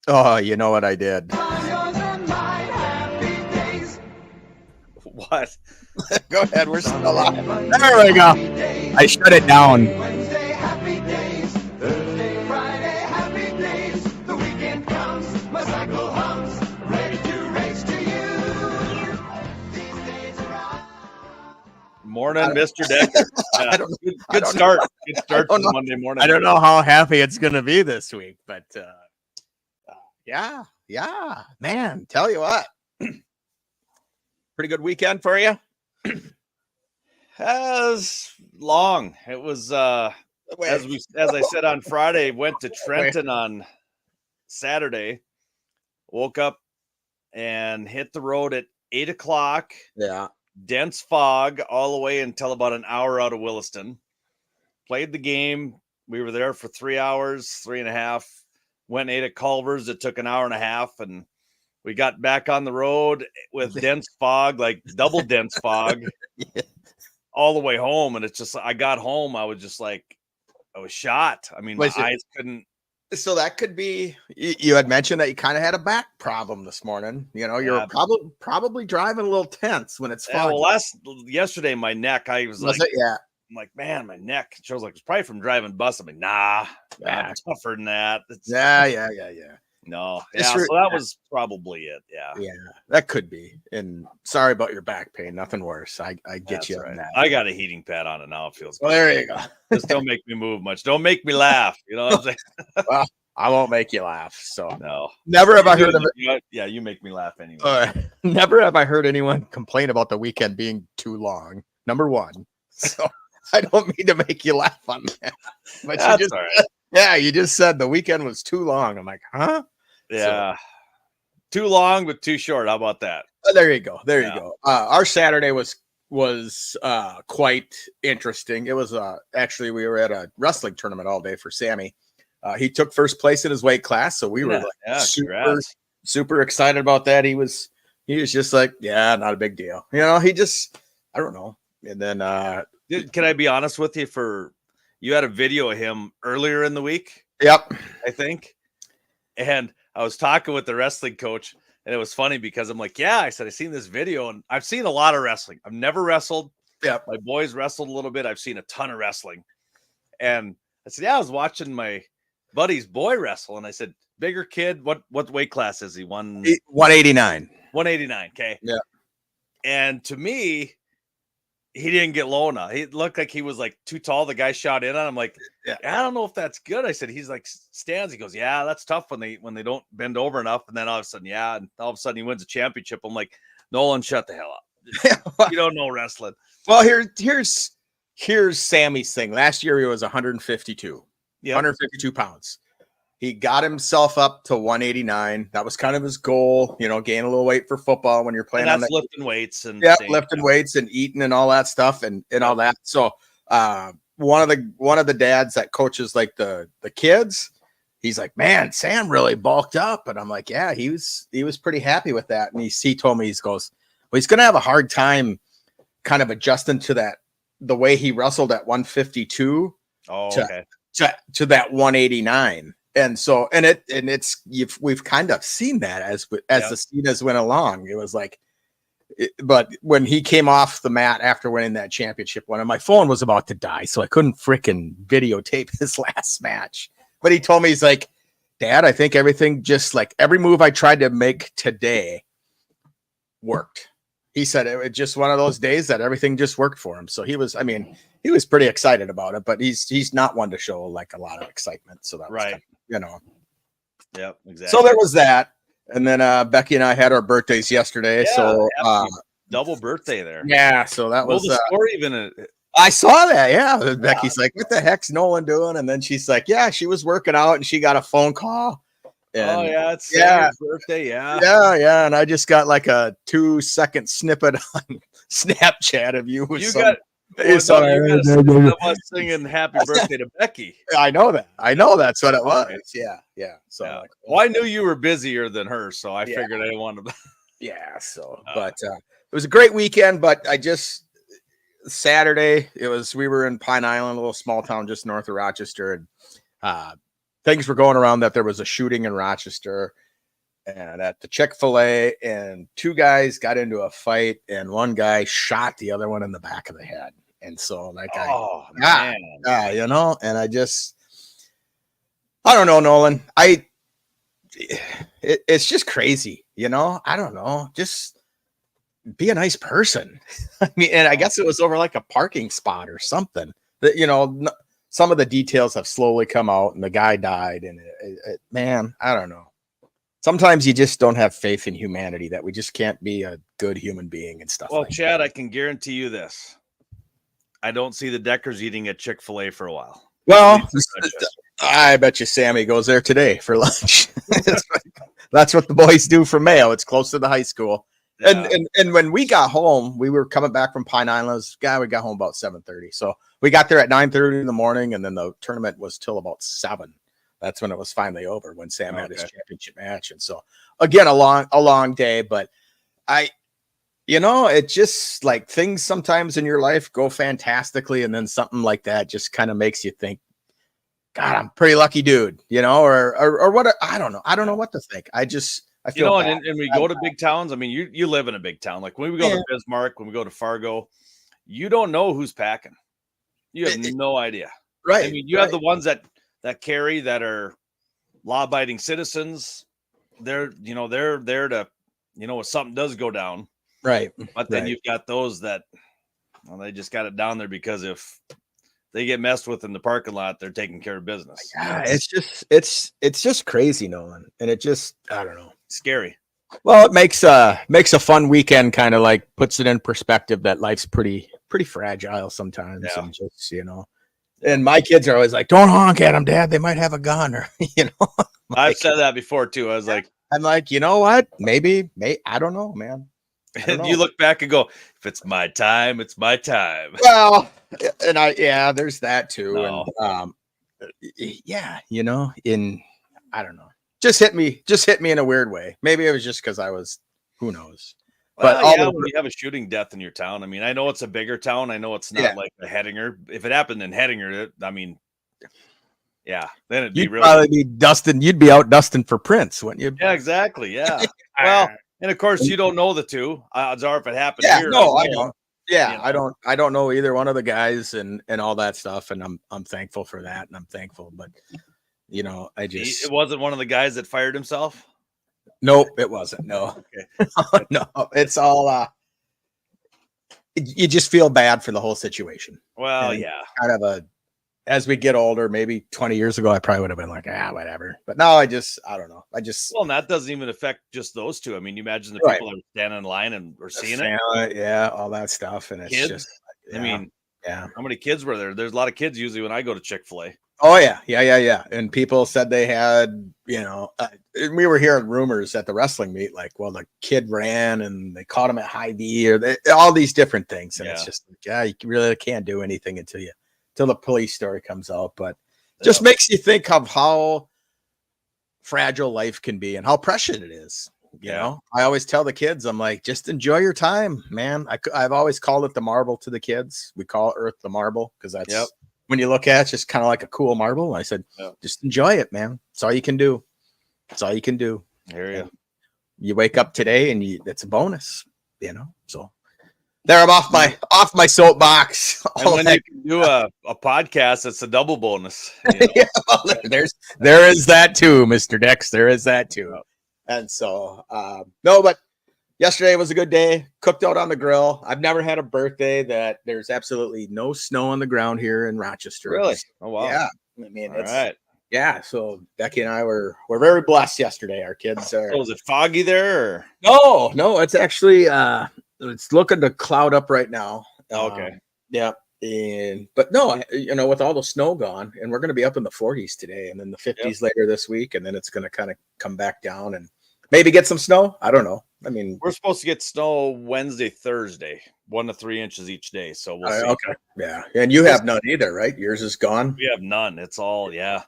Oh, you know what I did? What? Go ahead. We're still alive. There we go. I shut it down. Wednesday, happy days. Thursday, Friday, happy days. The weekend comes, my cycle hums, ready to race to you. These days are Morning, Mr. Decker. I don't. I Good don't start. know. Good I start don't to know. Monday morning. I don't know how happy it's going to be this week, but yeah, man. Tell you what, pretty good weekend for you. As long. It was as I said on Friday, went to Trenton on Saturday, woke up and hit the road at 8 o'clock. Yeah. Dense fog all the way until about an hour out of Williston. Played the game. We were there for 3 hours, 3.5. Went and ate at Culver's. It took an hour and a half, and we got back on the road with dense fog, like double dense fog, all the way home. And it's just, I got home, I was just like, I was shot. I mean, my eyes couldn't. So that could be. You had mentioned that you kind of had a back problem this morning. You know, you're probably driving a little tense when it's foggy. Well, yesterday, my neck, I was like, yeah. I'm like, man, my neck. She was like, it's probably from driving bus. I'm like, nah, I'm tougher than that. Yeah. No, yeah. So that was probably it. Yeah, that could be. And sorry about your back pain. Nothing worse. I get That's you right. on that. I got a heating pad on it now. It feels good. Well, there you go. Just don't make me move much. Don't make me laugh. You know what I'm saying? Well, I won't make you laugh. So no, never have I heard of it. Yeah, you make me laugh anyway. Never have I heard anyone complain about the weekend being too long. Number one. So I don't mean to make you laugh on that. But That's you just, all right. yeah, you just said the weekend was too long. I'm like, huh? Yeah. So, too long, but too short. How about that? There you go. There you go. Our Saturday was quite interesting. It was actually, we were at a wrestling tournament all day for Sammy. He took first place in his weight class, so we were like super excited about that. He was just like, yeah, not a big deal. You know, he just, I don't know. And then can I be honest with you? You had a video of him earlier in the week. Yep. I think. And I was talking with the wrestling coach, and it was funny because I'm like, yeah, I said, I've seen this video, and I've seen a lot of wrestling. I've never wrestled. Yeah. My boys wrestled a little bit. I've seen a ton of wrestling. And I said, yeah, I was watching my buddy's boy wrestle. And I said, bigger kid, what weight class is he? 189. 189. Okay. Yeah. And to me, he didn't get low enough. He looked like he was like too tall. The guy shot in on him. Like, yeah, I don't know if that's good. I said, he's like stands. He goes, yeah, that's tough when they don't bend over enough. And then all of a sudden, and all of a sudden he wins a championship. I'm like, Nolan, shut the hell up. You don't know wrestling. Well, here's Sammy's thing. Last year he was 152, 152 pounds. He got himself up to 189. That was kind of his goal, you know, gain a little weight for football when you're playing on lifting weights and lifting weights and eating and all that stuff and all that. So one of the dads that coaches like the kids, he's like, man, Sam really bulked up. And I'm like, yeah, he was pretty happy with that. And he told me, he goes, well, he's gonna have a hard time kind of adjusting to that, the way he wrestled at 152 to that 189. And so, we've kind of seen that as the seasons went along. It was like, but when he came off the mat after winning that championship one, and my phone was about to die, so I couldn't freaking videotape his last match. But he told me, he's like, Dad, I think everything, just like every move I tried to make today worked. He said it was just one of those days that everything just worked for him. So he was pretty excited about it, but he's not one to show like a lot of excitement. So that was kind of, you know. Yep, exactly. So there was that. And then Becky and I had our birthdays yesterday. Yeah, so double birthday there. Yeah, so that was the score even I saw that. Yeah. Becky's like, what the heck's Nolan doing? And then she's like, yeah, she was working out and she got a phone call. And, it's Sam's birthday. Yeah. And I just got like a 2-second snippet on Snapchat of you. You got us singing happy birthday to Becky. I know that. That's what it was. Yeah. So like, well, I knew you were busier than her, so I figured I didn't want to. Yeah. So, but it was a great weekend. But Saturday, we were in Pine Island, a little small town just north of Rochester, and things were going around that there was a shooting in Rochester and at the Chick-fil-A, and 2 guys got into a fight, and one guy shot the other one in the back of the head. And so that guy, Oh man. you know, and I don't know, Nolan. It's just crazy, you know. I don't know. Just be a nice person. I mean, and I guess it was over like a parking spot or something. That, you know, some of the details have slowly come out, and the guy died. And man, I don't know. Sometimes you just don't have faith in humanity, that we just can't be a good human being and stuff. Well, like Chad, I can guarantee you this: I don't see the Deckers eating at Chick-fil-A for a while. Well, I bet you Sammy goes there today for lunch. That's what the boys do for Mayo. It's close to the high school. Yeah. And when we got home, we were coming back from Pine Islands. We got home about 7:30. So we got there at 9:30 in the morning, and then the tournament was till about 7. That's when it was finally over, when Sam had his championship match. And so again, a long day, but it just like things sometimes in your life go fantastically, and then something like that just kind of makes you think, God, I'm a pretty lucky dude, you know, or what? I don't know. I don't know what to think. I feel bad. And we go to big towns. I mean, you live in a big town. Like when we go to Bismarck, when we go to Fargo, you don't know who's packing. You have no idea. Right. I mean, you have the ones that carry, that are law-abiding citizens. They're there to, if something does go down. Right. But then you've got those that, they just got it down there because if they get messed with in the parking lot, they're taking care of business. Yeah, it's just crazy, Nolan. And it just, I don't know. Scary. Well, it makes a fun weekend, kind of like puts it in perspective that life's pretty fragile sometimes. Yeah. And just, and my kids are always like, don't honk at them, Dad. They might have a gun, or, I've said that before too. I was like, I'm like, you know what? Maybe, I don't know, man. And you look back and go, if it's my time, it's my time. Well, and there's that too. No. And I don't know. Just hit me in a weird way. Maybe it was just because I was, who knows. But when you have a shooting death in your town, I mean, I know it's a bigger town. I know it's not like a Hettinger. If it happened in Hettinger, I mean, then it'd be probably be dusting. You'd be out dusting for Prince, wouldn't you? Yeah, exactly. Yeah. Well, and of course you don't know the two. Odds are if it happened here. No, I don't. Yeah, I don't know either one of the guys and all that stuff, and I'm thankful for that, and I'm thankful, but it wasn't one of the guys that fired himself. Nope, it wasn't. No. Okay. No, it's all you just feel bad for the whole situation. Well, and kind of as we get older, maybe 20 years ago, I probably would have been like, whatever. But now I don't know. Well, and that doesn't even affect just those two. I mean, you imagine the people that are standing in line and are seeing it. Yeah, all that stuff. And it's kids? just, I mean, how many kids were there? There's a lot of kids usually when I go to Chick-fil-A. Oh, yeah. And people said they had, we were hearing rumors at the wrestling meet, like, well, the kid ran and they caught him at Hy-Vee, or all these different things. And it's just like, you really can't do anything until the police story comes out. But just makes you think of how fragile life can be and how precious it is. You know, I always tell the kids, I'm like, just enjoy your time, man. I've always called it the marble to the kids. We call Earth the marble because that's when you look at it, it's just kind of like a cool marble. I said, just enjoy it, man. That's all you can do. That's all you can do. You wake up today and it's a bonus, so there, I'm off my soapbox. And when you can do a podcast, it's a double bonus. There is that too, Mr. Dex. There is that too. And so, but yesterday was a good day. Cooked out on the grill. I've never had a birthday that there's absolutely no snow on the ground here in Rochester. Really? Oh, wow. Yeah. I mean, all right. Yeah. So Becky and I were very blessed yesterday. Our kids are. So is it foggy there? Or? No, it's actually, it's looking to cloud up right now. Okay. Yeah. But no, with all the snow gone, and we're going to be up in the 40s today, and then the 50s later this week, and then it's going to kind of come back down and maybe get some snow. I don't know. I mean, we're supposed to get snow Wednesday, Thursday, 1 to 3 inches each day. So we'll see. Okay. Yeah. And you have none either, right? Yours is gone. We have none. It's all, Yeah.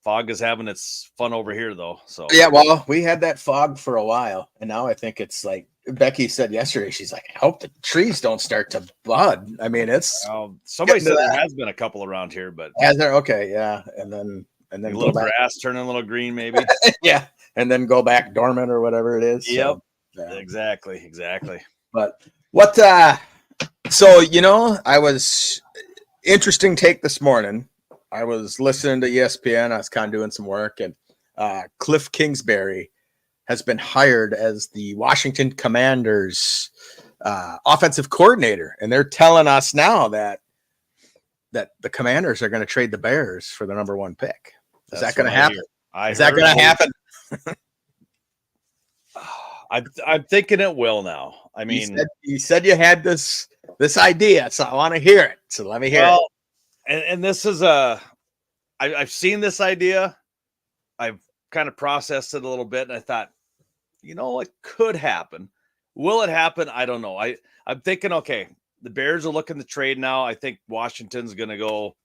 Fog is having its fun over here, though. So yeah, well, we had that fog for a while, and now I think it's like Becky said yesterday. She's like, I hope the trees don't start to bud. I mean, it's somebody said there has been a couple around here, but has there? Okay, yeah, and then and then a go little back. grass turning a little green, maybe. Yeah, and then go back dormant or whatever it is. Yep. So, yeah. Exactly. But what? So I was interesting take this morning. I was listening to ESPN. I was kind of doing some work, and Cliff Kingsbury has been hired as the Washington Commanders offensive coordinator, and they're telling us now that the Commanders are going to trade the Bears for the number 1 pick. Is that going to happen? Is that going to happen? I'm thinking it will now. I mean, you said you had this idea, so I want to hear it. So let me hear it. And this is I've seen this idea. I've kind of processed it a little bit, and I thought, it could happen. Will it happen? I don't know. I'm thinking, okay, the Bears are looking to trade now. I think Washington's going to go.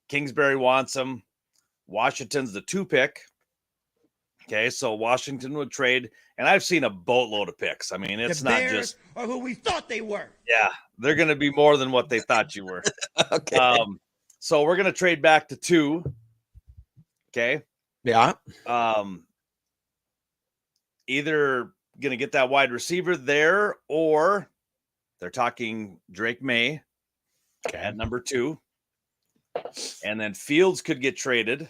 Kingsbury wants him. Washington's the 2 pick. Okay, so Washington would trade, and I've seen a boatload of picks. I mean, it's The not Bears just are who we thought they were. yeah, they're going to be more than what they thought you were. Okay. So we're going to trade back to 2. Okay. Yeah. Either going to get that wide receiver there, or they're talking Drake May at number 2. And then Fields could get traded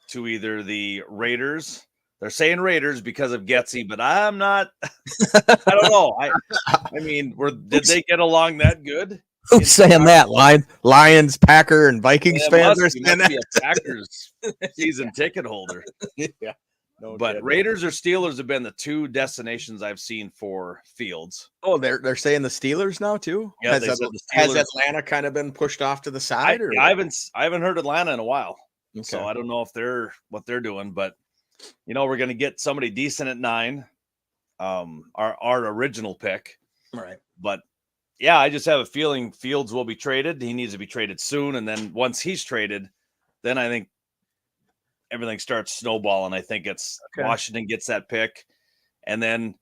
to either the Raiders. They're saying Raiders because of Getsy, but I'm not. I don't know. I mean, did they get along that good? Who's saying that? Lions, Packer, and Vikings fans are saying that. Be a Packers season ticket holder. Yeah. No But kidding. Raiders or Steelers have been the 2 destinations I've seen for Fields. Oh, they're saying the Steelers now too. Yeah, has, they said the has Steelers. Atlanta kind of been pushed off to the side? I haven't heard Atlanta in a while, Okay. so I don't know if what they're doing. But we're going to get somebody decent at 9, our original pick, right. But yeah, I just have a feeling Fields will be traded. He needs to be traded soon, and then once he's traded, then I think everything starts snowballing. I think it's Washington gets that pick, and then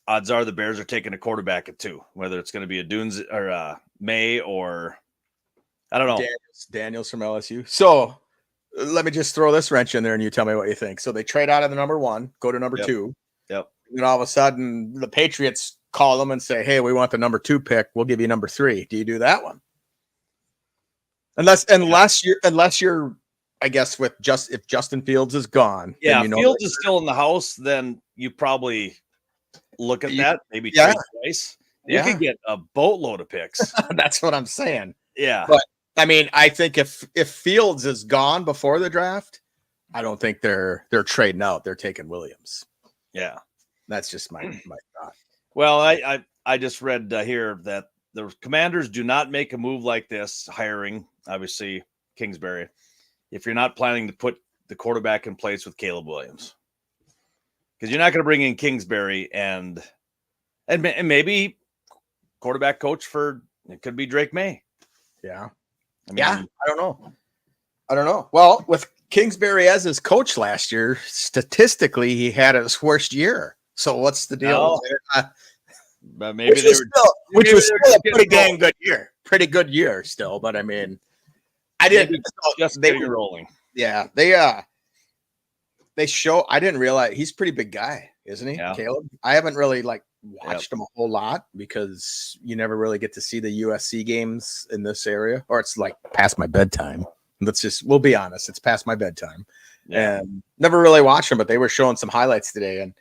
odds are the Bears are taking a quarterback at 2, whether it's going to be a Dunes or May or I don't know. Daniels from LSU. So let me just throw this wrench in there and you tell me what you think. So they trade out of the number 1, go to number 2. Yep. And all of a sudden the Patriots call them and say, hey, we want the number 2 pick. We'll give you number 3. Do you do that one? Unless you're I guess if Justin Fields is gone. Yeah, if Fields is still in the house, then you probably look at that. Maybe trade twice. You could get a boatload of picks. That's what I'm saying. Yeah. But I mean, I think if Fields is gone before the draft, I don't think they're trading out. They're taking Williams. Yeah. That's just my thought. Well, I just read here that the Commanders do not make a move like this, hiring, obviously, Kingsbury, if you're not planning to put the quarterback in place with Caleb Williams. Because you're not going to bring in Kingsbury and maybe quarterback coach it could be Drake May. Yeah. I mean, I don't know. Well, with Kingsbury as his coach last year, statistically, he had his worst year. So what's the deal? But maybe which was still a pretty dang good year. Pretty good year still. But I mean, I didn't just they were rolling. Yeah, they show. I didn't realize he's a pretty big guy, isn't he, Caleb? I haven't really watched him a whole lot because you never really get to see the USC games in this area, or it's past my bedtime. We'll be honest, it's past my bedtime, and never really watched him. But they were showing some highlights today, and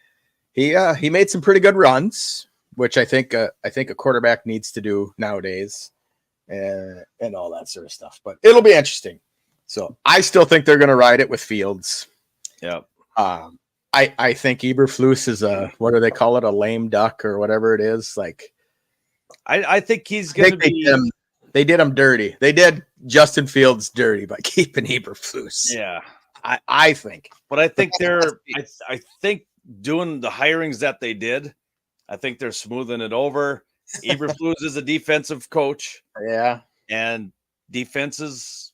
he made some pretty good runs, which I think a quarterback needs to do nowadays, and all that sort of stuff. But it'll be interesting. So I still think they're going to ride it with Fields. Yeah. I think Eberflus is what do they call it? A lame duck or whatever it is. I think he's going to be. They did him dirty. They did Justin Fields dirty by keeping Eberflus. Yeah. I think. But I think I think doing the hirings that they did, I think they're smoothing it over. Eberflus is a defensive coach. Yeah. And defenses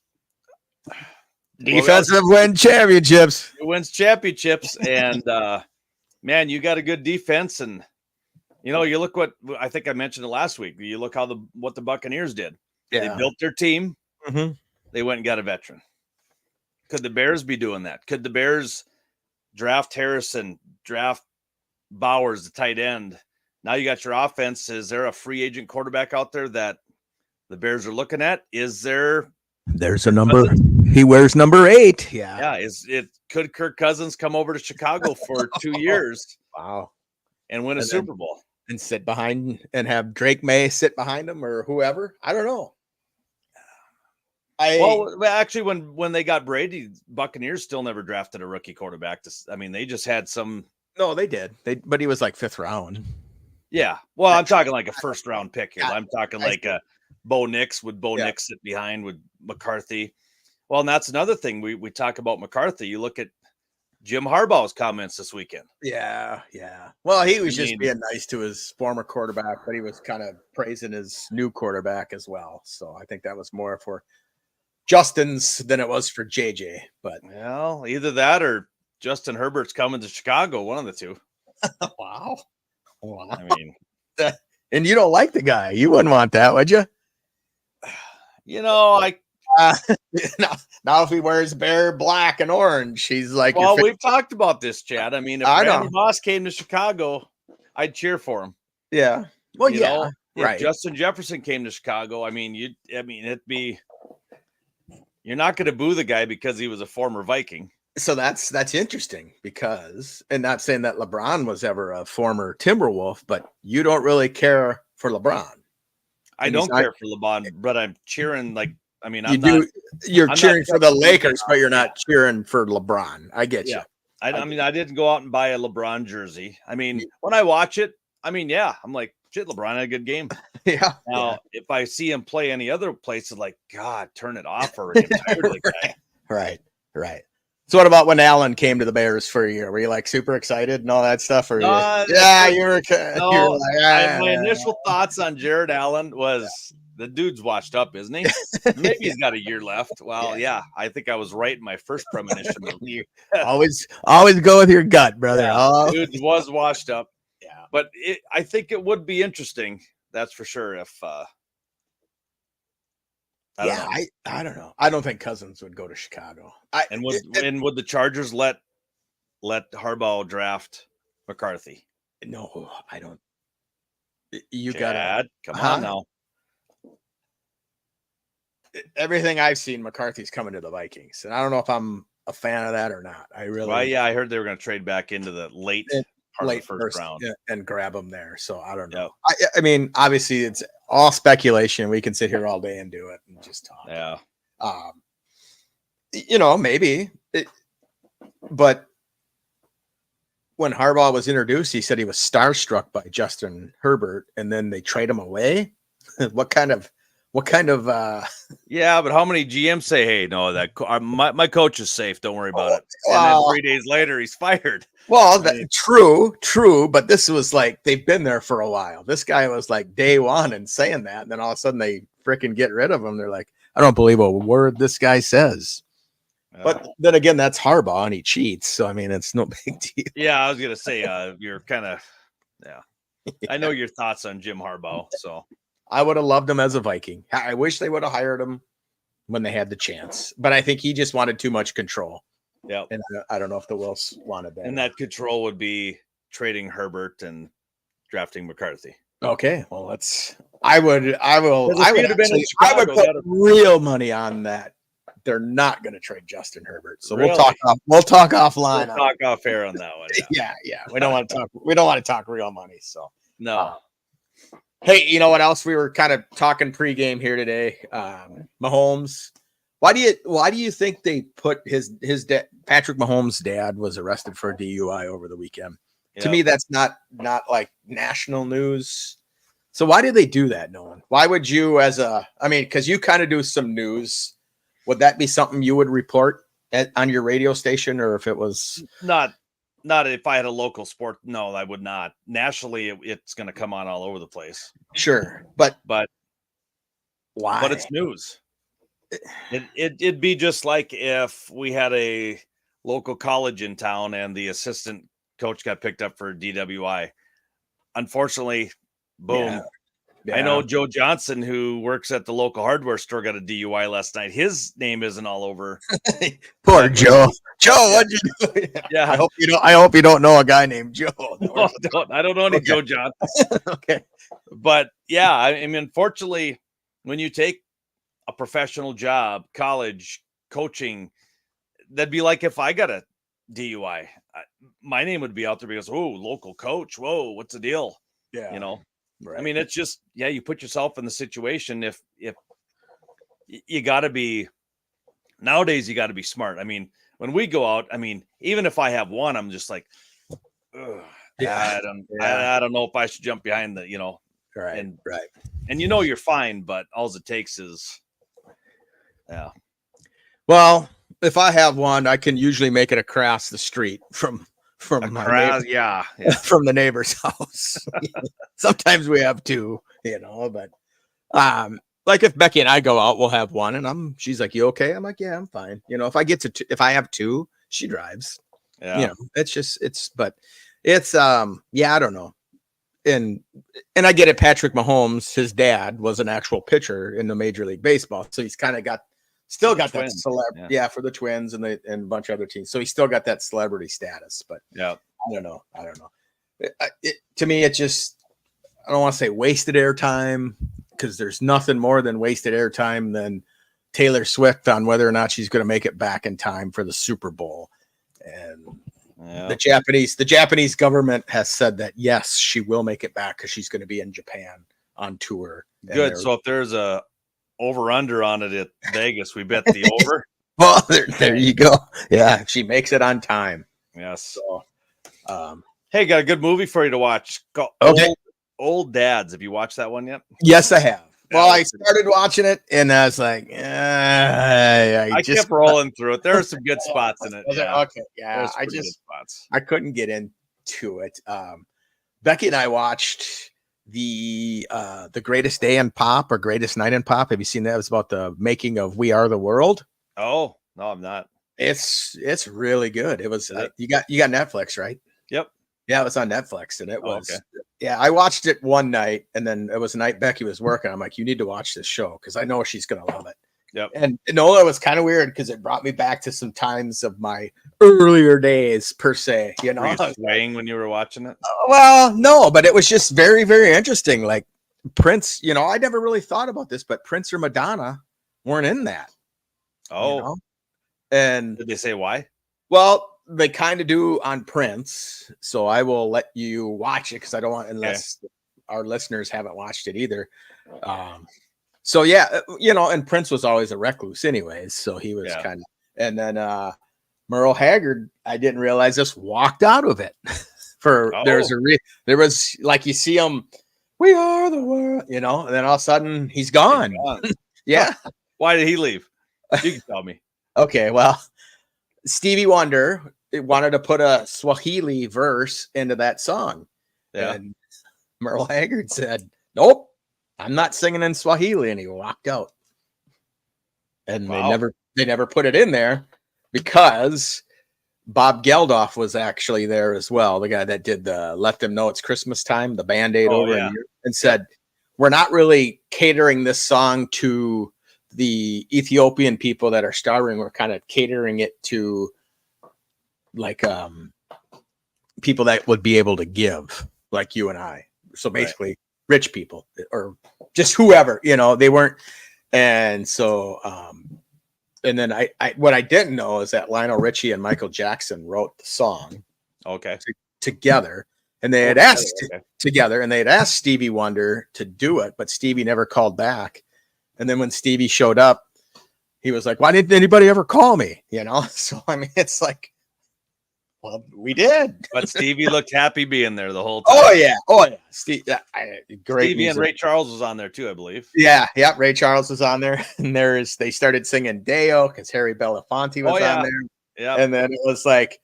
win championships. It wins championships. And man, you got a good defense. And you look what I think I mentioned it last week. You look what the Buccaneers did. Yeah. They built their team. Mm-hmm. They went and got a veteran. Could the Bears be doing that? Could the Bears draft Harrison, draft Bowers, the tight end? Now you got your offense. Is there a free agent quarterback out there that the Bears are looking at? Is there? There's a number. He wears number 8. Yeah. Yeah. Could Kirk Cousins come over to Chicago for 2 years? Wow. And win a Super Bowl and sit behind and have Drake May sit behind him or whoever? I don't know. Well, actually, when they got Brady, Buccaneers still never drafted a rookie quarterback. They just had some. No, they did. But he was like 5th round. Yeah. Well, I'm talking like a 1st round pick here. I'm talking like a Bo Nix. Would Bo Nix sit behind with McCarthy? Well, and that's another thing we talk about McCarthy. You look at Jim Harbaugh's comments this weekend. Yeah. Well, he was just being nice to his former quarterback, but he was kind of praising his new quarterback as well. So I think that was more for Justin's than it was for JJ. But well, either that or Justin Herbert's coming to Chicago. One of the two. Wow. I mean, and you don't like the guy. You wouldn't want that, would you? Now if he wears Bear black and orange, he's like. Well, we've talked about this, Chad. I mean, if Randy Moss came to Chicago, I'd cheer for him. Yeah. Well, yeah. If Justin Jefferson came to Chicago, it'd be. You're not going to boo the guy because he was a former Viking. So that's interesting because, and not saying that LeBron was ever a former Timberwolf, but you don't really care for LeBron. I don't care for LeBron, but I'm cheering You're cheering for the Lakers, but you're not cheering for LeBron. I get you. I didn't go out and buy a LeBron jersey. I mean, when I watch it, I'm like, shit, LeBron had a good game. Yeah. Now, if I see him play any other places, like, God, turn it off already. I'm tired of the guy. Right. So what about when Allen came to the Bears for a year? Were you like super excited and all that stuff? Or my initial thoughts on Jared Allen was the dude's washed up, isn't he? Maybe he's got a year left. Well, yeah, I think I was right in my first premonition. always go with your gut, brother. Yeah, dude was washed up. Yeah, but I think it would be interesting. That's for sure. If I don't know. I don't think Cousins would go to Chicago. Would the Chargers let Harbaugh draft McCarthy? No, I don't. Come on now. Everything I've seen, McCarthy's coming to the Vikings, and I don't know if I'm a fan of that or not. I heard they were going to trade back into the late first round and grab them there. So I don't know. I mean, obviously, it's all speculation. We can sit here all day and do it and just talk. Yeah. Maybe. But when Harbaugh was introduced, he said he was starstruck by Justin Herbert, and then they trade him away. What kind of yeah, but how many GMs say, hey, no, that my coach is safe, don't worry about it, and then 3 days later he's fired? Well, true, but this was like they've been there for a while. This guy was like day one and saying that, and then all of a sudden they freaking get rid of him. They're like, I don't believe a word this guy says. But then again, that's Harbaugh and he cheats, so I mean it's no big deal. Yeah, I was gonna say you're kind of I know your thoughts on Jim Harbaugh, so I would have loved him as a Viking. I wish they would have hired him when they had the chance, but I think he just wanted too much control. Yeah, and I don't know if the Wills wanted that. And that control would be trading Herbert and drafting McCarthy. Okay, well, I would put real money on that. They're not going to trade Justin Herbert, so really? We'll talk offline. We'll talk off air on that one. Yeah. We don't want to talk real money. So no. Hey, you know what else? We were kind of talking pregame here today. Mahomes. Why do you think they put his dad, Patrick Mahomes' dad, was arrested for a DUI over the weekend? Yep. To me, that's not like national news. So why did they do that, Nolan? Why would you, because you kind of do some news, would that be something you would report on your radio station, or if it was not if I had a local sport? No, I would not. Nationally, it's going to come on all over the place. Sure, but why? But it's news. It'd be just like if we had a local college in town and the assistant coach got picked up for DWI. Unfortunately, boom, I know Joe Johnson, who works at the local hardware store, got a DUI last night. His name isn't all over. Poor Joe. Joe, what'd you do? Yeah. I hope you don't know a guy named Joe. No, I don't know any Joe Johnson. Okay. But yeah, I mean, unfortunately, when you take a professional job, college, coaching, that'd be like if I got a DUI, my name would be out there because, oh, local coach. Whoa, what's the deal? Yeah. Right. I mean, it's just, you put yourself in the situation. If you got to be, nowadays, you got to be smart. I mean, when we go out, I mean, even if I have one, I'm just like, I don't know if I should jump behind the, right. And you're fine, but all it takes is, Well, if I have one, I can usually make it across the street from my neighbor, from the neighbor's house. Sometimes we have two, but like if Becky and I go out, we'll have one, and she's like, "You okay?" I'm like, "Yeah, I'm fine." If I have two, she drives. Yeah. I don't know. And I get it. Patrick Mahomes, his dad was an actual pitcher in the Major League Baseball, so he's kind of got that celebrity, for the Twins and a bunch of other teams. So he's still got that celebrity status. But I don't know. To me, it's just, I don't want to say wasted airtime, because there's nothing more than wasted airtime than Taylor Swift on whether or not she's going to make it back in time for the Super Bowl. And the Japanese government has said that yes, she will make it back because she's going to be in Japan on tour. Good. So if there's a over under on it at Vegas, we bet the over. Well, there you go. Yeah, if she makes it on time. Yes. So, hey, got a good movie for you to watch. Okay. Old Dads. Have you watched that one yet? Yes, I have. Well, I started watching it and I was like, I just kept rolling through it. There are some good spots in it. Okay. Yeah. I couldn't get into it. Becky and I watched the Greatest Day in Pop or Greatest Night in Pop. Have you seen that? It was about the making of We Are the World. Oh, no, I'm not. It's really good. It was, you got Netflix, right? Yep. Yeah, it was on Netflix, and it was, I watched it one night, and then it was a night Becky was working. I'm like, you need to watch this show because I know she's going to love it. Yep. And Nola was kind of weird because it brought me back to some times of my earlier days, per se. Were you swaying when you were watching it? Well, no, but it was just very, very interesting. Like Prince, I never really thought about this, but Prince or Madonna weren't in that. Oh. And did they say why? Well, they kind of do on Prince, so I will let you watch it because I don't want, unless our listeners haven't watched it either. So yeah, and Prince was always a recluse anyways, so he was kind of, and then Merle Haggard, I didn't realize just walked out of it. There was like, you see him, we are the world, and then all of a sudden he's gone. Yeah. Why did he leave? You can tell me. Okay, well, Stevie Wonder wanted to put a Swahili verse into that song. Yeah. And Merle Haggard said, nope, I'm not singing in Swahili. And he walked out. And they never put it in there because Bob Geldof was actually there as well. The guy that did the Let Them Know It's Christmas Time, the Band-Aid and said, we're not really catering this song to the Ethiopian people that are starving. We're kind of catering it to like people that would be able to give, like you and I. So basically rich people or just whoever, they weren't. And so and then I what I didn't know is that Lionel Richie and Michael Jackson wrote the song together, and they had asked together, and they had asked Stevie Wonder to do it, but Stevie never called back. And then when Stevie showed up, he was like, why didn't anybody ever call me? So I mean, it's like, well, we did. But Stevie looked happy being there the whole time. Oh yeah. Great. Stevie music. And Ray Charles was on there too, I believe. Yeah. Ray Charles was on there, and they started singing Deo because Harry Belafonte was on there. Yeah. And then it was like,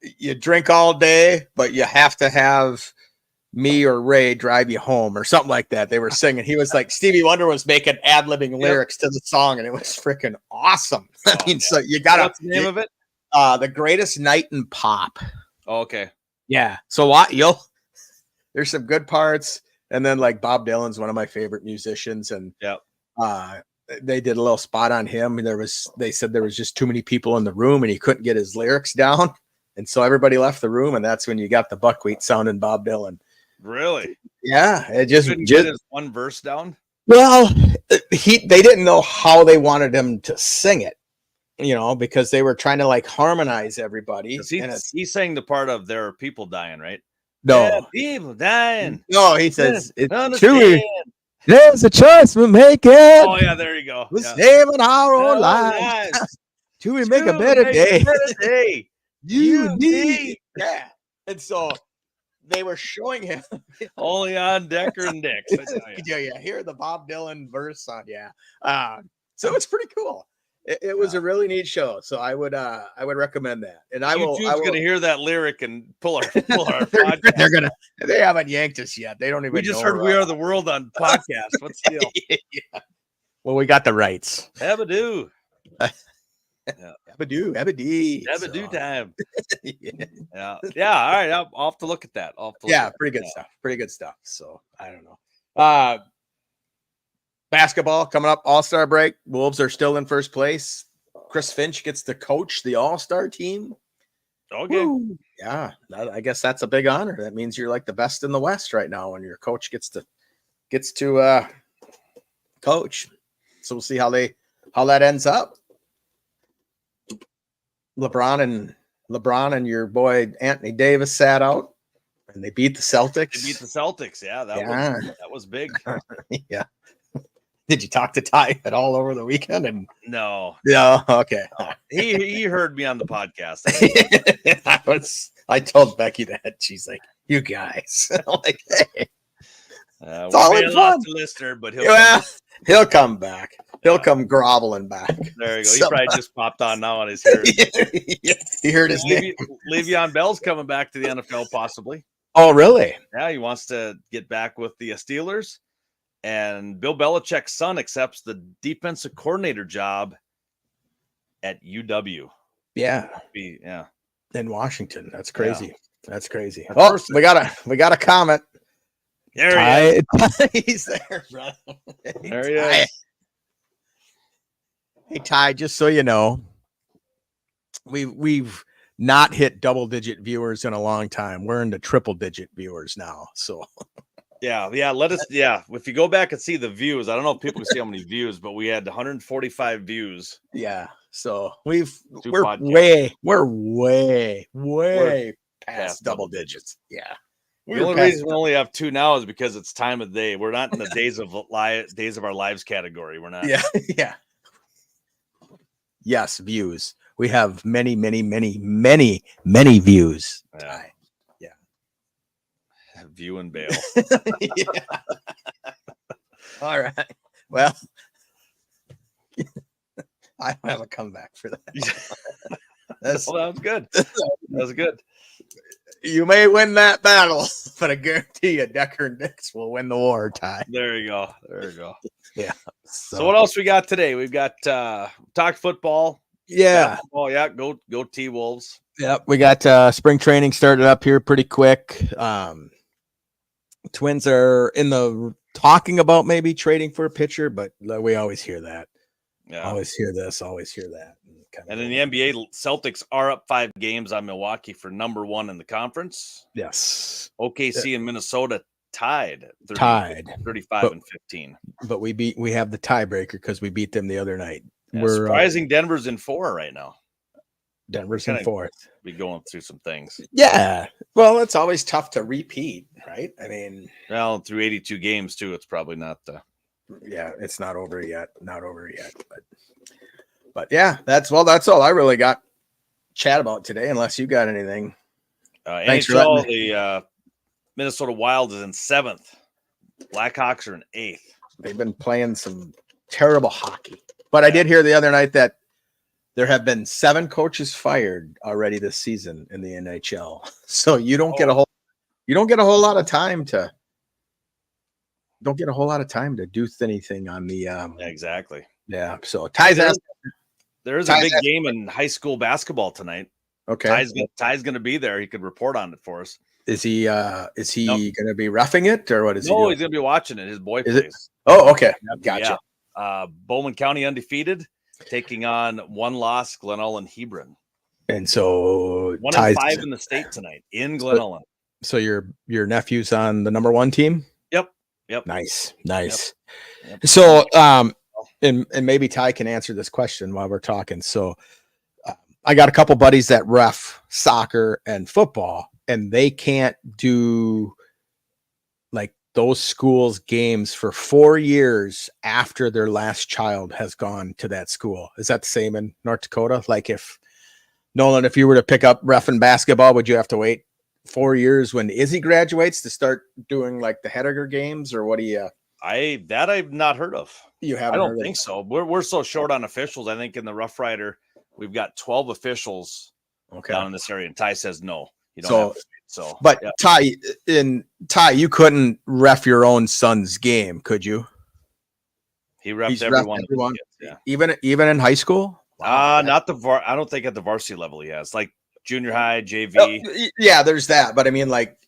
you drink all day, but you have to have me or Ray drive you home or something like that. They were singing. He was like, Stevie Wonder was making ad-libbing lyrics to the song, and it was freaking awesome. So you gotta. What's the name of it? The Greatest Night in Pop. Oh, okay. Yeah. So there's some good parts, And then like Bob Dylan's one of my favorite musicians, and Yeah. they did a little spot on him. And they said there was just too many people in the room, and he couldn't get his lyrics down, and so everybody left the room, and that's when you got the buckwheat sounding Bob Dylan. Really? Yeah, it Couldn't get his one verse down. well, they didn't know how they wanted him to sing it, because they were trying to like harmonize everybody. 'Cause he sang the part of "There are people dying," right? No, Yeah, people dying. no, he says it's Understand. true. There's a choice we make it. Oh yeah, there you go. We're Yeah. saving our own Oh, lives. lives. Till we make a To better make day. a better day. You and need. Yeah. And so they were showing him. Only on Decker and Dix. I tell ya. Yeah, hear the Bob Dylan verse on. Yeah. So it's pretty cool. It was a really neat show. So I would recommend that. And YouTube's gonna hear that lyric and pull our podcast. They haven't yanked us yet. They don't even We just know heard "We Are the World" on podcast. What's the deal? Yeah. Well, we got the rights. Abadoo. Abadoo time. Yeah. Yeah. All right. I'll have to look at that. Pretty good stuff. Pretty good stuff. So I don't know. Basketball coming up, All-Star break. Wolves are still in first place. Chris Finch gets to coach the All-Star team. Okay. Woo. Yeah, I guess that's a big honor. That means you're like the best in the West right now when your coach gets to coach. So we'll see how that ends up. LeBron and your boy Anthony Davis sat out, and they beat the Celtics. Yeah, that was big. Yeah. Did you talk to Ty at all over the weekend? And no. Yeah. Okay. He heard me on the podcast. I told Becky that. She's like, "You guys." I'm like, hey. It's all in fun. Listener, but he'll come back. He'll come groveling back. There you go. He probably just popped on now on his ear. He heard his name. Le'Veon Bell's coming back to the NFL, possibly. Oh, really? Yeah, he wants to get back with the Steelers. And Bill Belichick's son accepts the defensive coordinator job at UW. Yeah. Yeah. In Washington. That's crazy. Yeah. That's crazy. We got a comment. There he is. He's there, brother. There he is. Hey, Ty, just so you know, we've not hit double-digit viewers in a long time. We're into triple-digit viewers now. So yeah. Let us. Yeah, if you go back and see the views, I don't know if people can see how many views, but we had 145 views. Yeah. So we're way past double digits. Yeah. The only reason we only have 2 now is because it's time of day. We're not in the days of our lives category. We're not. Yeah. Yeah. Yes, views. We have many views. Yeah. View and bail. Yeah. All right. Well, I don't have a comeback for that. That was good. That was good. You may win that battle, but I guarantee you Decker and Dix will win the war, Ty. There you go. Yeah. So what else we got today? We've got talked football. Yeah. Oh yeah. Go T-Wolves. Yep. We got spring training started up here pretty quick. Twins are in the talking about maybe trading for a pitcher, but we always hear that. Yeah. Always hear this, always hear that. And in the NBA, Celtics are up 5 games on Milwaukee for number 1 in the conference. Yes. OKC and Minnesota tied 35 and 15. But we have the tiebreaker because we beat them the other night. Yeah, surprising Denver's in 4 right now. Denver's in 4th. Be going through some things. Yeah. Well, it's always tough to repeat, right? I mean, through 82 games too, it's probably not the. Yeah, it's not over yet. But yeah, that's all I really got chat about today. Unless you got anything. NHL, the Minnesota Wild is in 7th. Blackhawks are in 8th. They've been playing some terrible hockey. But I did hear the other night that there have been 7 coaches fired already this season in the NHL. So you don't get a whole lot of time to do anything on the exactly. Yeah. So there's a big game in high school basketball tonight. Okay. Ty's going to be there. He could report on it for us. Is he Nope. going to be roughing it, or what is he No, doing? he's gonna be watching it. His boy Is it? plays. Oh, okay. Gotcha. Yeah. Bowman County undefeated, taking on one loss Glenullen Hebron. And so 1-5 in the state tonight in Glenullen. So your nephew's on the number 1 team? Yep. Nice. Yep. So and maybe Ty can answer this question while we're talking. So I got a couple buddies that ref soccer and football, and they can't do like those schools games for 4 years after their last child has gone to that school. Is that the same in North Dakota? Like if Nolan, if you were to pick up reffing basketball, would you have to wait 4 years when Izzy graduates to start doing like the Heidegger games, or what do you? I've not heard of. You haven't? I don't think so. We're so short on officials. I think in the Rough Rider we've got 12 officials down in this area, and Ty says no. You don't have to. So, but Ty, you couldn't ref your own son's game, could you? He refed everyone. Yeah. Even in high school. Wow, not the I don't think at the varsity level he has. Like junior high, JV. Yeah, there's that. But I mean, like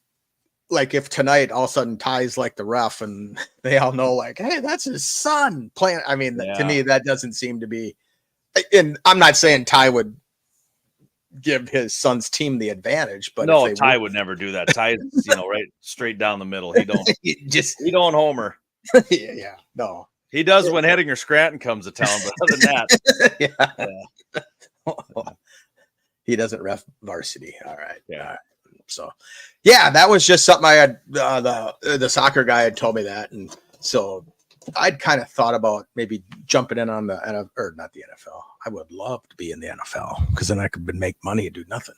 if tonight all of a sudden Ty's like the ref, and they all know, like, hey, that's his son playing. I mean, to me, that doesn't seem to be. And I'm not saying Ty would give his son's team the advantage, but no, Ty would never do that. Ty, right straight down the middle. He don't he don't homer. Yeah, no. He does when Heading Scranton comes to town, but other than that, he doesn't ref varsity. All right. Yeah. So, yeah, that was just something I had. The soccer guy had told me that, and so I'd kind of thought about maybe jumping in on the NFL, or not the NFL. I would love to be in the NFL because then I could make money and do nothing.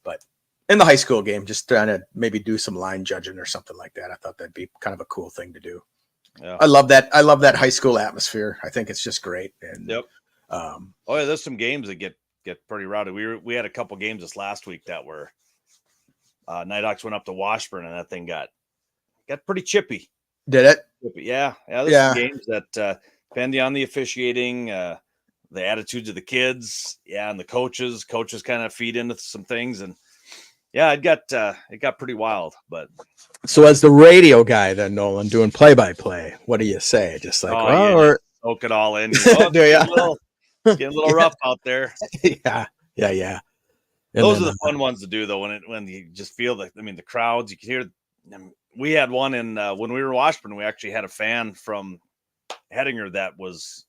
But in the high school game, just trying to maybe do some line judging or something like that. I thought that'd be kind of a cool thing to do. Yeah. I love that. I love that high school atmosphere. I think it's just great. And there's some games that get pretty rowdy. We had a couple games this last week that were Nighthawks went up to Washburn, and that thing got pretty chippy. Did it? Yeah. There's some games that depending on the officiating, the attitudes of the kids, and the coaches kind of feed into some things, and it got pretty wild. But so as the radio guy, then Nolan doing play-by-play, what do you say? Just like, or soak it all in. Do you? It's getting a little rough out there. Yeah. And those are the fun ones to do, though. When you just feel the crowds, you can hear. We had one in when we were in Washburn. We actually had a fan from Hettinger that was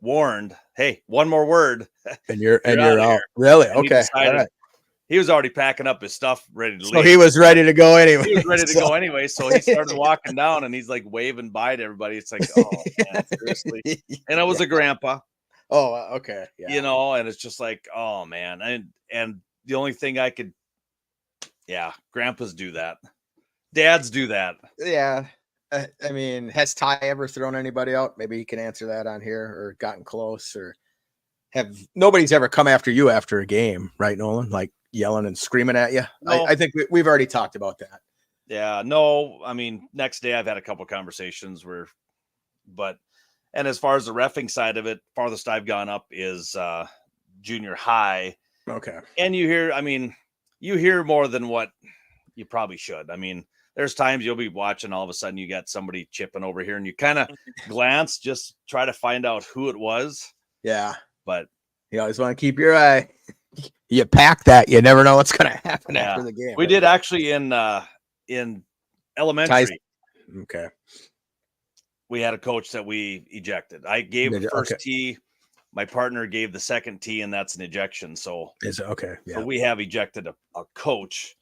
warned, "Hey, one more word, and you're out." Really? And okay. All right. He was already packing up his stuff, ready to leave. So he was ready to go anyway. So he started walking down, and he's like waving bye to everybody. It's like, oh man, seriously. And it was a grandpa. Oh, okay. Yeah. And it's just like, oh man, and the only thing I could, grandpas do that, dads do that. Yeah. I mean, has Ty ever thrown anybody out? Maybe he can answer that on here, or gotten close, or nobody's ever come after you after a game, right, Nolan? Like yelling and screaming at you. No. I think we've already talked about that. Yeah, no, I mean, next day I've had a couple conversations and as far as the reffing side of it, farthest I've gone up is junior high. Okay. And you hear more than what you probably should. I mean, there's times you'll be watching, all of a sudden you got somebody chipping over here, and you kind of glance, just try to find out who it was. Yeah. But you always want to keep your eye. You pack that, you never know what's going to happen after the game. We did actually in elementary. Okay. We had a coach that we ejected. I gave the first tee. My partner gave the second tee, and that's an ejection. So is it okay? Yeah. So we have ejected a coach,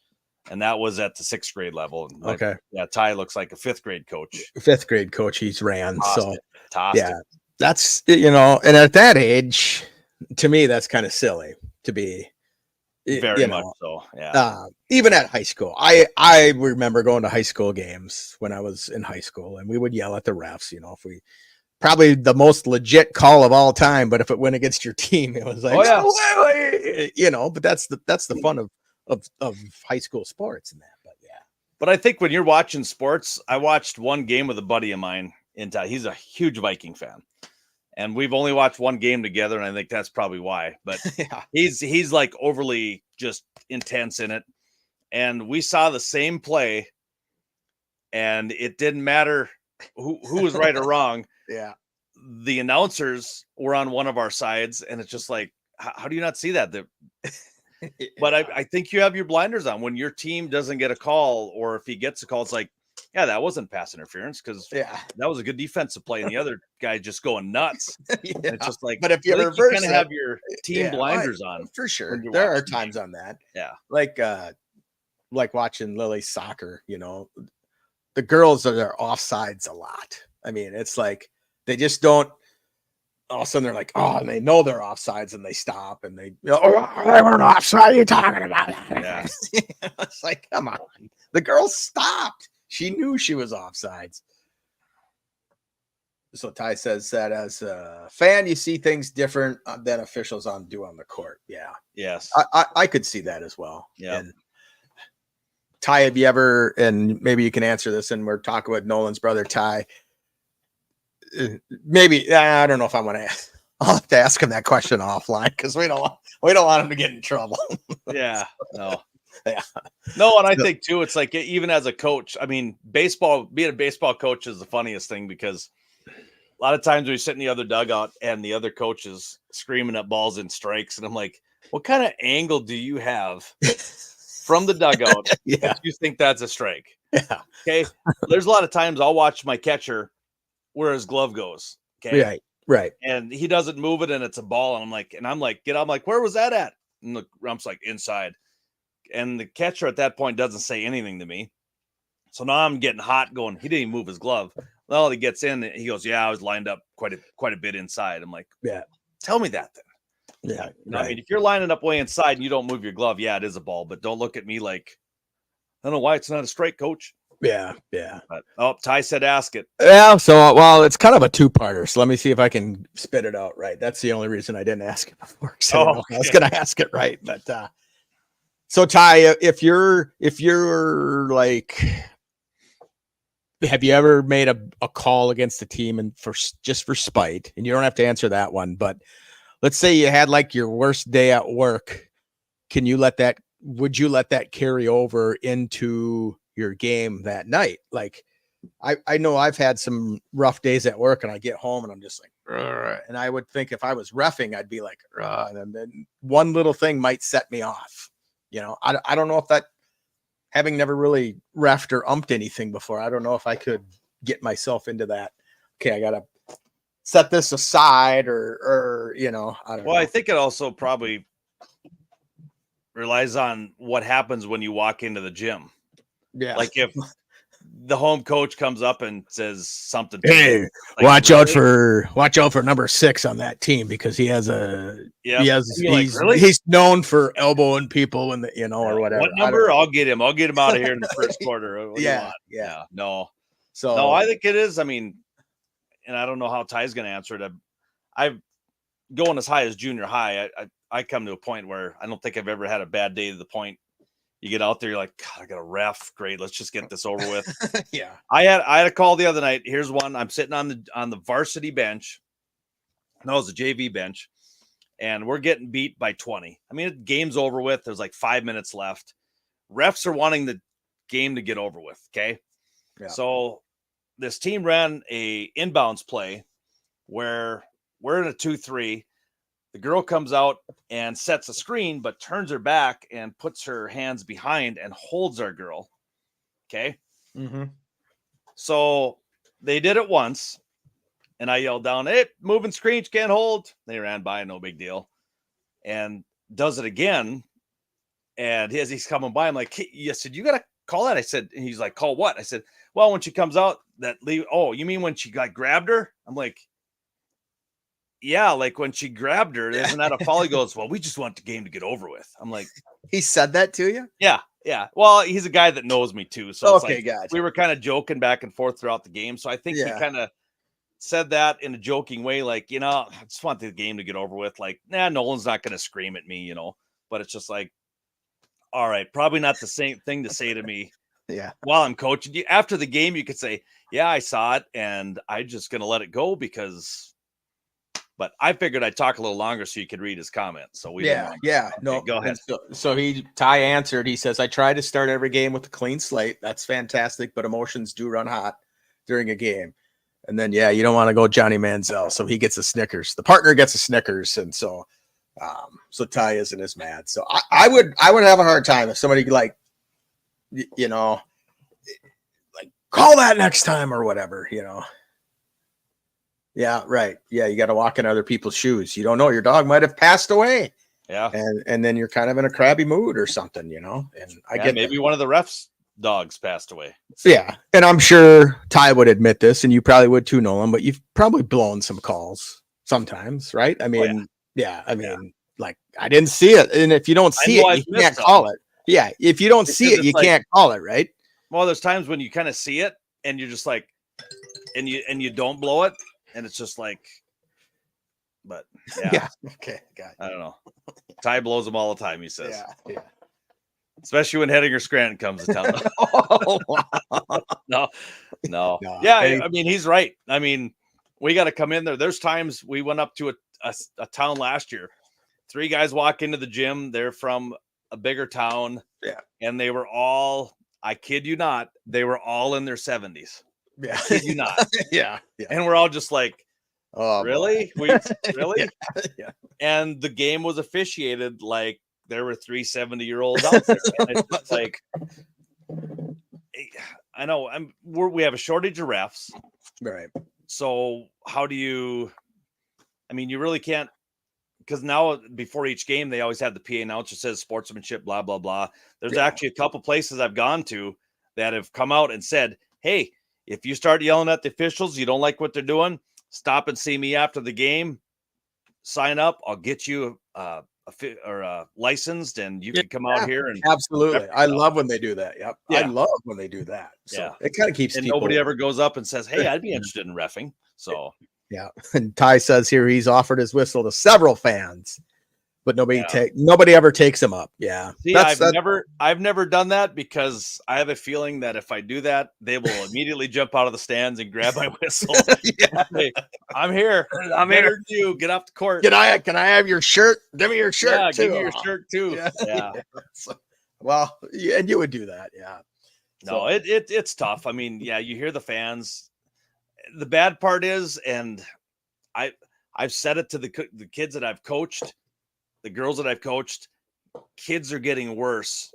and that was at the 6th grade level. Okay. Ty looks like a 5th grade coach. 5th grade coach. He's ran. Tossed it. That's, and at that age, to me, that's kind of silly to be. Very much so. Yeah. Even at high school, I remember going to high school games when I was in high school, and we would yell at the refs. If we probably the most legit call of all time, but if it went against your team, it was like, But that's the fun of high school sports and that. But yeah. But I think when you're watching sports, I watched one game with a buddy of mine. He's a huge Viking fan. And we've only watched one game together, and I think that's probably why. But he's like overly just intense in it. and we saw the same play, and it didn't matter who was right or wrong. Yeah. The announcers were on one of our sides, and it's just like, how do you not see that? But I think you have your blinders on when your team doesn't get a call, or if he gets a call, it's like, yeah, that wasn't pass interference because Yeah. that was a good defensive play, and the other guy just going nuts. Yeah. And it's just like, But if you I think reverse kind of it, have your team yeah, blinders on for sure. when you're There are watching the times game. on that. Yeah. Like watching Lily's soccer, you know, the girls are offsides a lot. I mean, it's like they just don't. All of a sudden, they're like, oh, and they know they're offsides, and they stop, and they, oh, they weren't offside. What are you talking about? Yeah. It's like, come on, the girl stopped. She knew she was offsides. So Ty says that as a fan, you see things different than officials do on the court. Yeah, Yes. I could see that as well. Yeah. And Ty, have you ever, and maybe you can answer this, and we're talking with Nolan's brother, Ty. Maybe, I don't know if I want to, I'll have to ask him that question offline because we don't want him to get in trouble. Yeah. No. Yeah. No, and I think too, it's like even as a coach, I mean, being a baseball coach is the funniest thing because a lot of times we sit in the other dugout and the other coach is screaming at balls and strikes, and I'm like, what kind of angle do you have from the dugout Yeah. that you think that's a strike? Yeah. Okay. There's a lot of times I'll watch my catcher where his glove goes. Okay. Right. And he doesn't move it and it's a ball. And I'm like, get out. I'm like, where was that at? And the ump's like, inside. And the catcher at that point doesn't say anything to me. So now I'm getting hot going, he didn't even move his glove. Well, he gets in and he goes, yeah, I was lined up quite a bit inside. I'm like, Yeah. Tell me that then. Yeah. You know, I mean, if you're lining up way inside and you don't move your glove, yeah, it is a ball, but don't look at me like, I don't know why it's not a strike, coach. Yeah. But, Ty said ask it. Yeah. So, well, it's kind of a two-parter. So let me see if I can spit it out right. That's the only reason I didn't ask it before. So I was going to ask it right. But so Ty, if you're like, have you ever made a call against a team and just for spite? And you don't have to answer that one, but let's say you had like your worst day at work. Would you let that carry over into your game that night? Like I know I've had some rough days at work and I get home and I'm just like, "Rrr," and I would think if I was reffing, I'd be like, "Rrr," and then one little thing might set me off. You know, I don't know if that, having never really reffed or umped anything before, I don't know if I could get myself into that. Okay, I got to set this aside or you know, I don't know. Well, I think it also probably relies on what happens when you walk into the gym. Yeah. Like if the home coach comes up and says something, Hey, like, watch out for number 6 on that team because he's known for elbowing people when or whatever. What number? I'll get him out of here in the first quarter. What do you want? Yeah. No. So No, I think it is. I mean, and I don't know how Ty's going to answer it. I've going as high as junior high. I come to a point where I don't think I've ever had a bad day to the point you get out there, you're like, God, I got a ref. Great. Let's just get this over with. Yeah. I had a call the other night. Here's one. I'm sitting on the varsity bench. No, it was a JV bench. And we're getting beat by 20. I mean, the game's over with. There's like 5 minutes left. Refs are wanting the game to get over with. Okay. Yeah. So this team ran a inbounds play where we're in a 2-3. The girl comes out and sets a screen, but turns her back and puts her hands behind and holds our girl. Okay. Mm-hmm. So they did it once, and I yelled down, "Hey, moving screens, can't hold." They ran by, no big deal. And does it again. And as he's coming by, I'm like, "Hey," I said, "You got to call that." I said, and he's like, "Call what?" I said, "Well, when she comes out, oh, you mean when she grabbed her?" I'm like, yeah, like when she grabbed her, isn't that a foul? He goes, "Well, we just want the game to get over with." I'm like, he said that to you? Yeah. Well, he's a guy that knows me too. So okay, it's like, gotcha. We were kind of joking back and forth throughout the game. So I think he kind of said that in a joking way, like, I just want the game to get over with. Like, Nolan's not going to scream at me, but it's just like, all right, probably not the same thing to say to me. Yeah. While I'm coaching you after the game, you could say, yeah, I saw it and I'm just going to let it go because But I figured I'd talk a little longer so you could read his comments. So we didn't want to. Yeah. Okay, No, go ahead. So Ty answered. He says, "I try to start every game with a clean slate. That's fantastic, but emotions do run hot during a game." And then, you don't want to go Johnny Manziel, so he gets a Snickers. The partner gets a Snickers, and so Ty isn't as mad. So I would have a hard time if somebody like call that next time or whatever. Yeah, right. Yeah, you got to walk in other people's shoes. You don't know, your dog might have passed away. Yeah, and then you're kind of in a crabby mood or something, And I get maybe one of the refs' dogs passed away. Yeah, and I'm sure Ty would admit this, and you probably would too, Nolan. But you've probably blown some calls sometimes, right? I mean, like I didn't see it, and if you don't see it, you can't call it. Yeah, if you don't see it, you can't call it, right? Well, there's times when you kind of see it, and you're just like, and you don't blow it, and it's just like, but Okay, got it. I don't know. Ty blows them all the time, he says. Yeah. Especially when Hettinger Scranton comes to town. No. Yeah, I mean, he's right. I mean, we got to come in there. There's times we went up to a town last year. 3 guys walk into the gym. They're from a bigger town. Yeah. And they were all, I kid you not, they were all in their 70s. Yeah. I kid you not. Yeah. And we're all just like, oh, really? Really? Yeah. And the game was officiated like there were 3 70-year-olds out there. And it's like, I know we have a shortage of refs. Right. So how do you, I mean, you really can't, because now before each game, they always have the PA announcer says sportsmanship, blah, blah, blah. There's actually a couple places I've gone to that have come out and said, hey, if you start yelling at the officials, you don't like what they're doing, stop and see me after the game, sign up. I'll get you licensed and you can come out here. And absolutely. I love when they do that. Yep. Yeah. I love when they do that. So it kind of keeps and people. Nobody ever goes up and says, hey, I'd be interested in reffing. So yeah. And Ty says here he's offered his whistle to several fans, but nobody ever takes him up. Yeah. See, I've never done that because I have a feeling that if I do that, they will immediately jump out of the stands and grab my whistle. Hey, I'm here. I'm here. You get off the court. Can I have your shirt? Give me your shirt. Yeah, too. give me your shirt too. Yeah. Well, and you would do that. Yeah. No, it's tough. I mean, yeah, you hear the fans. The bad part is, and I've said it to the kids that I've coached, the girls that I've coached, kids are getting worse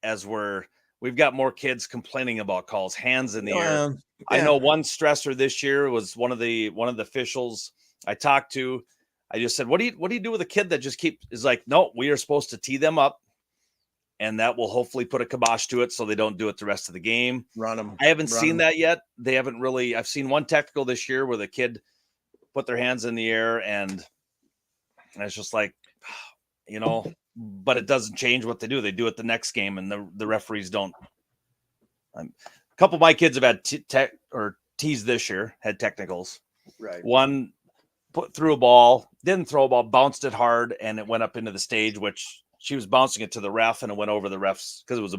as we've got more kids complaining about calls, hands in the air. Yeah. I know one stressor this year was one of the officials I talked to. I just said, what do you do with a kid that just is like, no, we are supposed to tee them up, and that will hopefully put a kibosh to it so they don't do it the rest of the game. Run them. I haven't seen that yet. They haven't really. I've seen one technical this year where the kid put their hands in the air, and it's just like, but it doesn't change what they do. They do it the next game, and the referees don't. A couple of my kids have had tees this year, had technicals. Right. One threw a ball, didn't throw a ball, bounced it hard, and it went up into the stage, which she was bouncing it to the ref, and it went over the refs because it was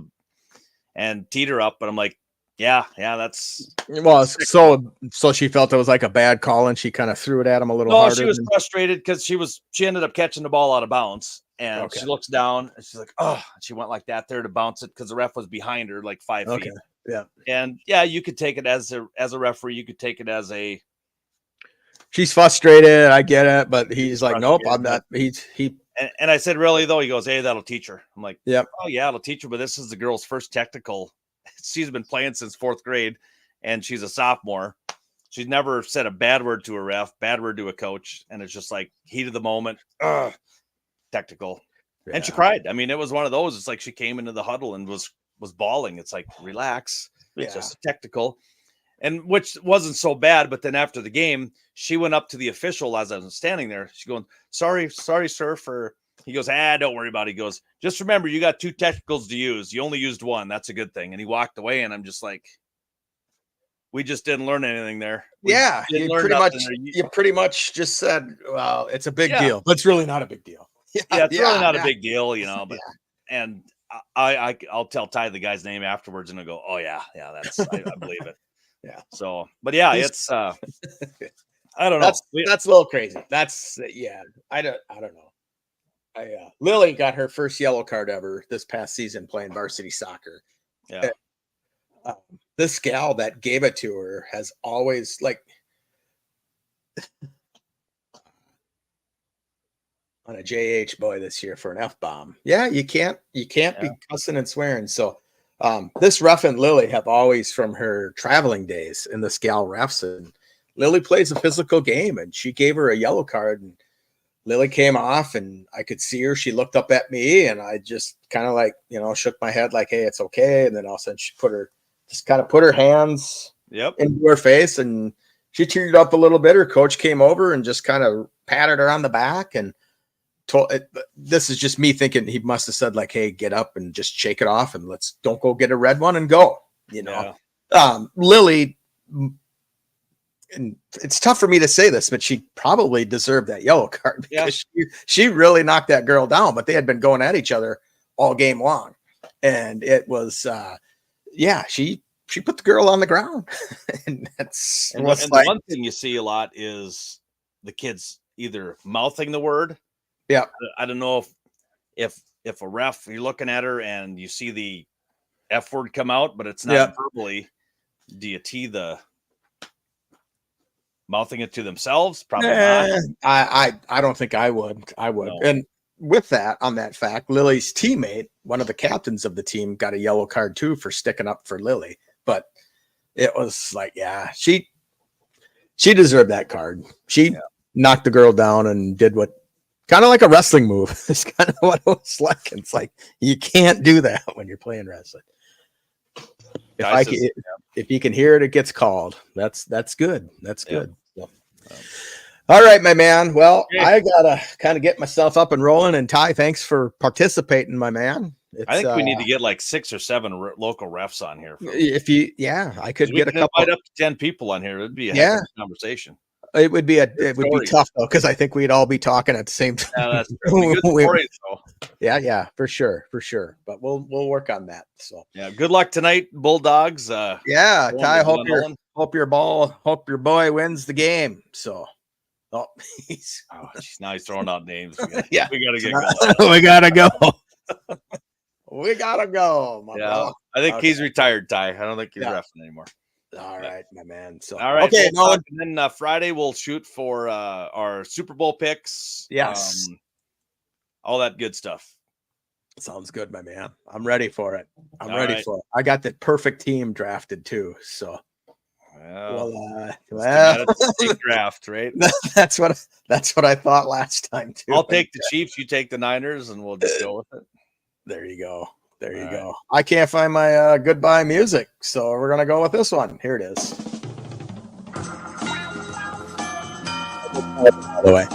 and teed her up. But I'm like, yeah, that's so she felt it was like a bad call, and she kind of threw it at him a little harder. She was frustrated because she ended up catching the ball out of bounds, and she looks down and she's like, oh, she went like that there to bounce it because the ref was behind her like 5 feet. Yeah. And you could take it as a referee, you could take it as a. She's frustrated. I get it, but he's like, nope, I'm not. And I said, really though? He goes, hey, that'll teach her. I'm like, yep. Oh yeah, it'll teach her. But this is the girl's first technical. She's been playing since 4th grade, and she's a sophomore. She's never said a bad word to a ref, bad word to a coach, and it's just like heat of the moment. Technical, and she cried. I mean, it was one of those. It's like she came into the huddle and was bawling. It's like, relax. It's just a technical. And which wasn't so bad, but then after the game, she went up to the official as I was standing there. She's going, sorry, sir, for. He goes, don't worry about it. He goes, just remember, you got 2 technicals to use. You only used 1. That's a good thing. And he walked away, and I'm just like, we just didn't learn anything there. You pretty much just said, well, it's a big deal, but it's really not a big deal. It's really not a big deal, But and I'll tell Ty the guy's name afterwards, and I'll go, oh yeah, that's I believe it. Yeah. So, but yeah, it's I don't know. That's a little crazy. That's yeah. I don't know. Lily got her first yellow card ever this past season playing varsity soccer. Yeah. This gal that gave it to her has always like on a JH boy this year for an F-bomb. Yeah, you can't be cussing and swearing. So this ref and Lily have always from her traveling days in this gal refs, and Lily plays a physical game, and she gave her a yellow card, and Lily came off, and I could see her. She looked up at me, and I just kind of like, shook my head like, hey, it's okay. And then all of a sudden she put her hands into her face, and she teared up a little bit. Her coach came over and just kind of patted her on the back and told this is just me thinking he must have said like, hey, get up and just shake it off and don't go get a red one and go, Lily, and it's tough for me to say this, but she probably deserved that yellow card because she really knocked that girl down, but they had been going at each other all game long. And it was, she put the girl on the ground. And the one thing you see a lot is the kids either mouthing the word. Yeah. I don't know if a ref, you're looking at her and you see the F word come out, but it's not verbally. Do you tee the mouthing it to themselves? Probably not. I don't think I would. No. And with that, on that fact, Lily's teammate, one of the captains of the team, got a yellow card too for sticking up for Lily. But it was like, she deserved that card. She knocked the girl down and did what kind of like a wrestling move. It's kind of what it was like. It's like you can't do that when you're playing wrestling. If you can hear it, it gets called. That's good. That's good. So. All right, my man. Well, I gotta kind of get myself up and rolling. And Ty, thanks for participating, my man. I think we need to get like 6 or 7 local refs on here. I could get a couple. Invite up to 10 people on here. It'd be a heck of a conversation. It would be tough though, because I think we'd all be talking at the same time. Yeah, that's good stories, though. Yeah, for sure. But we'll work on that. So good luck tonight, Bulldogs. Ty, hope your boy wins the game. So now he's throwing out names. We gotta get going. We gotta go. We gotta go. Bro. I think he's retired, Ty. I don't think he's refing anymore. All right, my man. So all right, okay. And then Friday we'll shoot for our Super Bowl picks. Yes, all that good stuff. Sounds good, my man. I'm ready for it. For it. I got the perfect team drafted too. So, big draft, right? That's what I thought last time too. I'll take the Chiefs. You take the Niners, and we'll just go with it. There you go. I can't find my goodbye music, so we're gonna go with this one. Here it is. By the way.